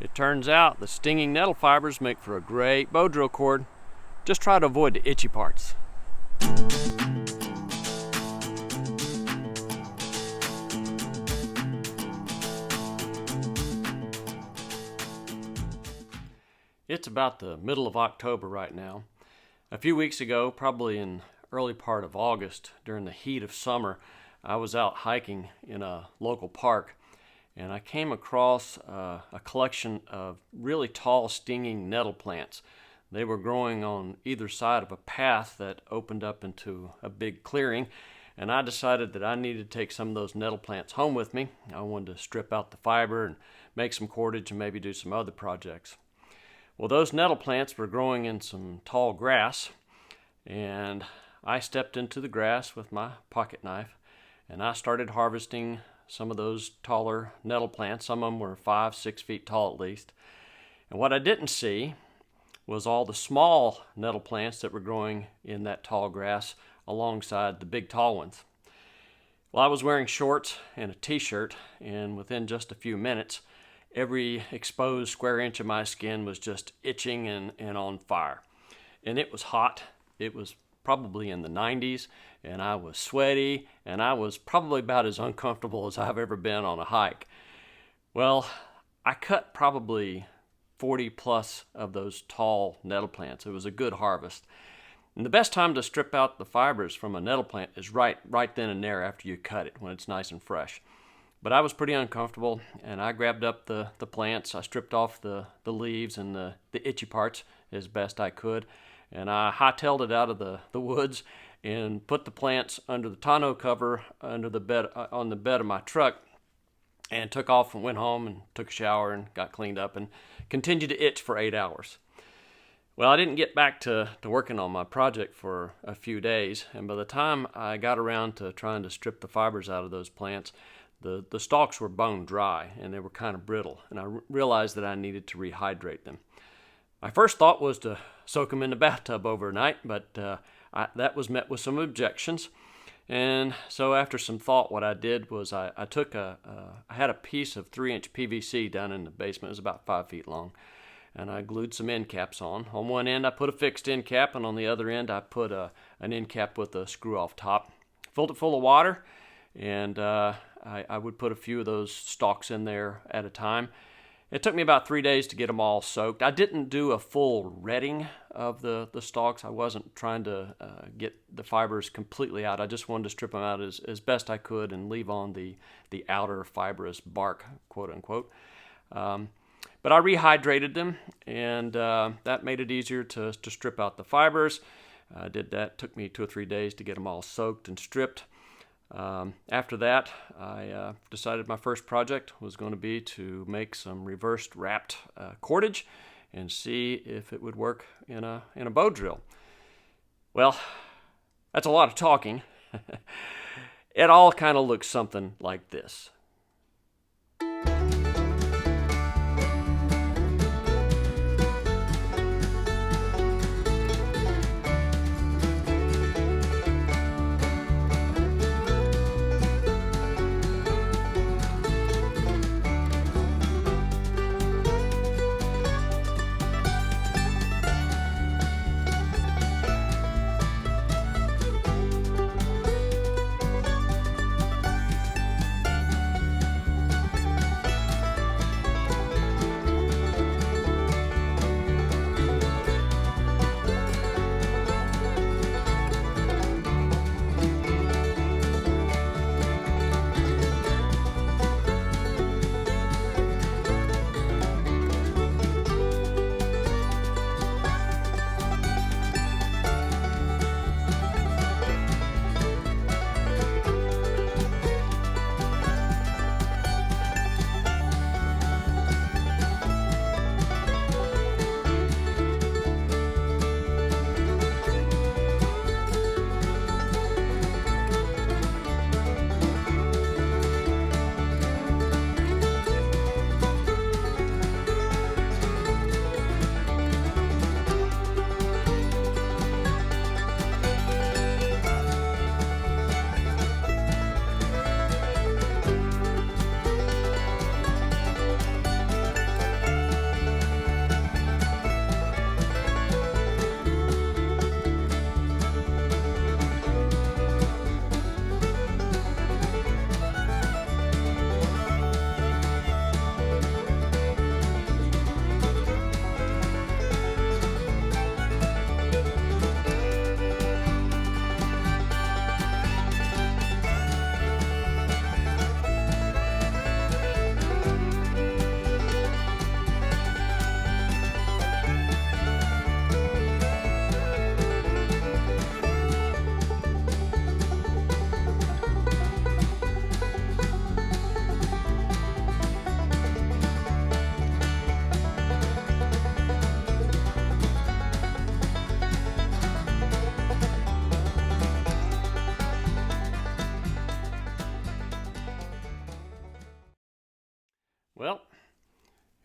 It turns out the stinging nettle fibers make for a great bow drill cord. Just try to avoid the itchy parts. It's about the middle of October right now. A few weeks ago, probably in early part of August, during the heat of summer, I was out hiking in a local park, and I came across a collection of really tall stinging nettle plants. They were growing on either side of a path that opened up into a big clearing, and I decided that I needed to take some of those nettle plants home with me. I wanted to strip out the fiber and make some cordage and maybe do some other projects. Well, those nettle plants were growing in some tall grass, and I stepped into the grass with my pocket knife, and I started harvesting some of those taller nettle plants. Some of them were 5-6 feet tall at least. And what I didn't see was all the small nettle plants that were growing in that tall grass alongside the big tall ones. Well, I was wearing shorts and a t-shirt, and within just a few minutes, every exposed square inch of my skin was just itching and on fire. And it was hot. It was probably in the 90s, and I was sweaty, and I was probably about as uncomfortable as I've ever been on a hike. Well, I cut probably 40 plus of those tall nettle plants. It was a good harvest. And the best time to strip out the fibers from a nettle plant is right then and there after you cut it, when it's nice and fresh. But I was pretty uncomfortable, and I grabbed up the plants. I stripped off the leaves and the itchy parts as best I could, and I hightailed it out of the woods and put the plants under the tonneau cover under the bed on the bed of my truck, and took off and went home and took a shower and got cleaned up and continued to itch for 8 hours. Well, I didn't get back to working on my project for a few days, and by the time I got around to trying to strip the fibers out of those plants, the stalks were bone dry and they were kind of brittle, and I realized that I needed to rehydrate them. My first thought was to soak them in the bathtub overnight, but that was met with some objections. And so after some thought, what I did was I had a piece of 3-inch PVC down in the basement. It was about 5 feet long, and I glued some end caps on. On one end I put a fixed end cap, and on the other end I put an end cap with a screw off top. Filled it full of water, and I would put a few of those stalks in there at a time. It took me about 3 days to get them all soaked. I didn't do a full retting of the stalks. I wasn't trying to get the fibers completely out. I just wanted to strip them out as best I could and leave on the outer fibrous bark, quote unquote. But I rehydrated them, and that made it easier to strip out the fibers. I did that. It took me 2 or 3 days to get them all soaked and stripped. After that, I decided my first project was going to be to make some reversed wrapped cordage and see if it would work in a bow drill. Well, that's a lot of talking. It all kind of looks something like this.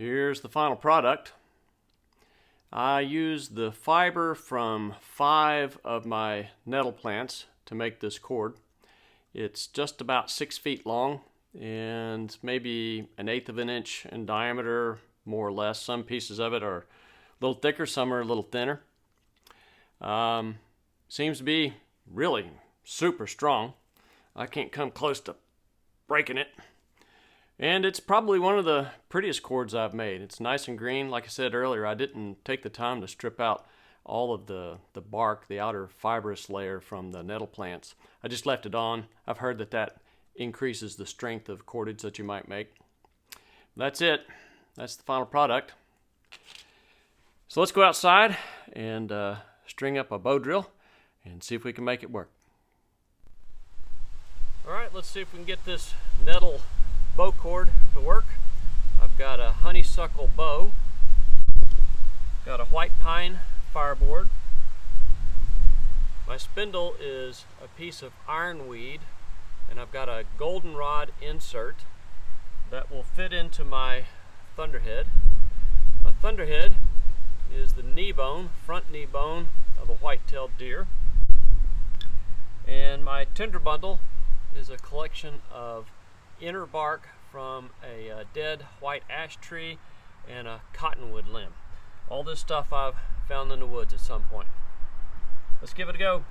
Here's the final product. I used the fiber from 5 of my nettle plants to make this cord. It's just about 6 feet long and maybe 1/8 of an inch in diameter, more or less. Some pieces of it are a little thicker, some are a little thinner. Seems to be really super strong. I can't come close to breaking it. And it's probably one of the prettiest cords I've made. It's nice and green. Like I said earlier, I didn't take the time to strip out all of the bark, the outer fibrous layer from the nettle plants. I just left it on. I've heard that increases the strength of cordage that you might make. That's it. That's the final product. So let's go outside and string up a bow drill and see if we can make it work. All right, let's see if we can get this nettle bow cord to work. I've got a honeysuckle bow, got a white pine fireboard. My spindle is a piece of ironweed, and I've got a goldenrod insert that will fit into my thunderhead. My thunderhead is the knee bone, front knee bone of a white-tailed deer, and my tinder bundle is a collection of inner bark from a dead white ash tree and a cottonwood limb. All this stuff I've found in the woods at some point. Let's give it a go.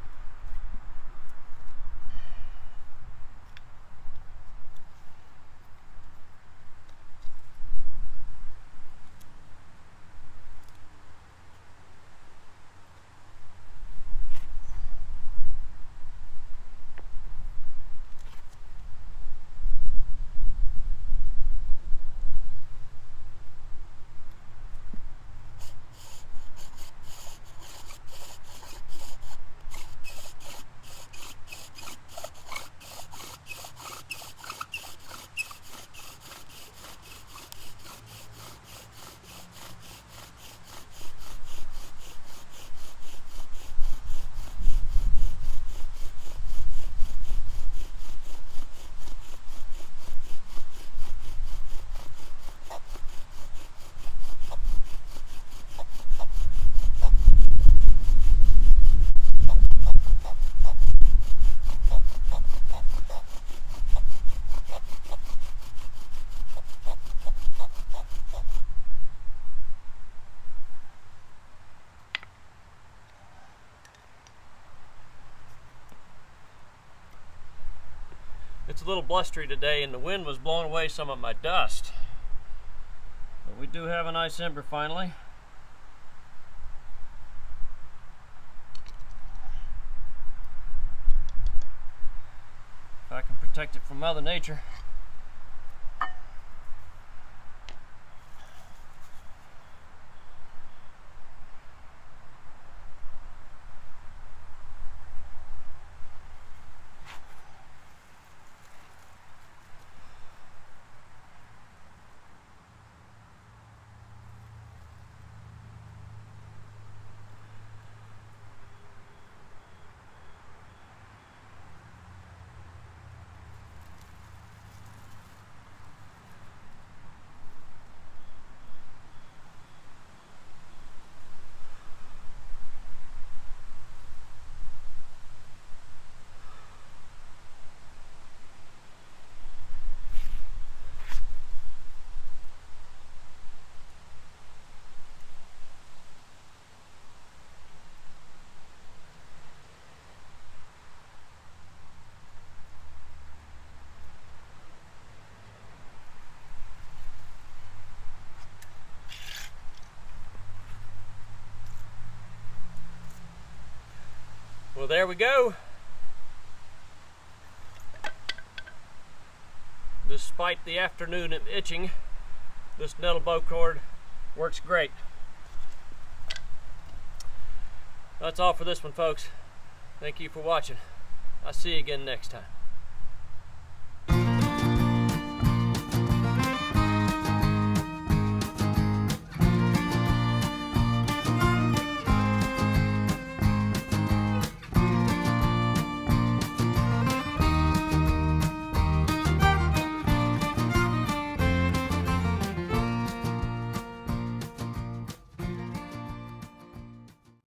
It's a little blustery today and the wind was blowing away some of my dust. But we do have a nice ember finally. If I can protect it from Mother Nature. Well, there we go. Despite the afternoon of itching, this nettle bow cord works great. That's all for this one, folks. Thank you for watching. I'll see you again next time.